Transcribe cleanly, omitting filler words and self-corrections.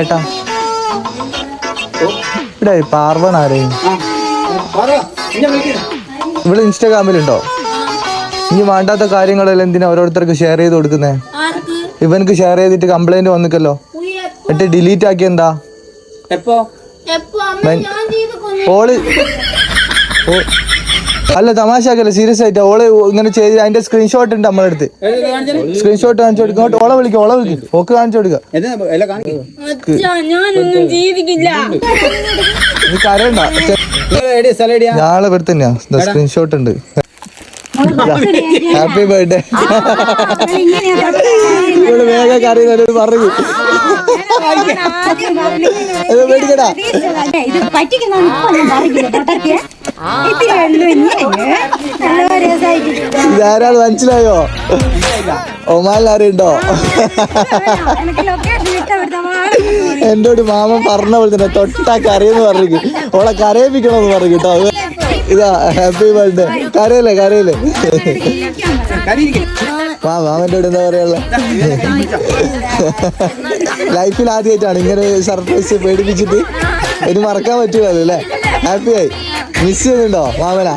ഏട്ടാ ഇവിടെ പാർവൺ ആരെയും ഇവിടെ ഇൻസ്റ്റാഗ്രാമിലുണ്ടോ? ഇനി വേണ്ടാത്ത കാര്യങ്ങളെല്ലാം എന്തിനാ ഓരോരുത്തർക്ക് ഷെയർ ചെയ്ത് കൊടുക്കുന്നേ? ഇവനക്ക് ഷെയർ ചെയ്തിട്ട് കംപ്ലൈന്റ് വന്നിക്കല്ലോ, എന്നിട്ട് ഡിലീറ്റ് ആക്കി എന്താ? ഓള് അല്ല തമാശക്കല്ല, സീരിയസ് ആയിട്ട് ഓള് ഇങ്ങനെ ചെയ്ത് അതിന്റെ സ്ക്രീൻഷോട്ട് ഉണ്ട് നമ്മളെ അടുത്ത്. സ്ക്രീൻഷോട്ട് കാണിച്ചു കൊടുക്കുക, ഓളെ വിളിക്കും ഓക്ക് കാണിച്ചു കൊടുക്കുക. കരയണ്ട, ഞാളെ ഇവിടെ തന്നെയാ, സ്ക്രീൻഷോട്ട് ഉണ്ട്. Happy birthday. വേഗം കറിയുന്നവരോട് പറഞ്ഞു മേടിക്കടാ. ഇതാരാണ് മനസ്സിലായോ? ഒമാനിലാരുണ്ടോ? എന്നോട് മാമൻ പറഞ്ഞ പോലെ തന്നെ തൊട്ടാ കരയെന്ന് പറഞ്ഞു, ഓളെ കരയിപ്പിക്കണമെന്ന് പറഞ്ഞു കേട്ടോ. ഇതാ ഹാപ്പി ബർത്ത്ഡേ. കരയല്ലേ കരയല്ലേ? മാമൻ്റെ എന്താ പറയാനുള്ള, ലൈഫിൽ ആദ്യമായിട്ടാണ് ഇങ്ങനെ സർപ്രൈസ് പേടിപ്പിച്ചിട്ട്. ഇനി മറക്കാൻ പറ്റൂലല്ലോ അല്ലേ? ഹാപ്പി ആയി. മിസ് ചെയ്യുന്നുണ്ടോ മാമനാ?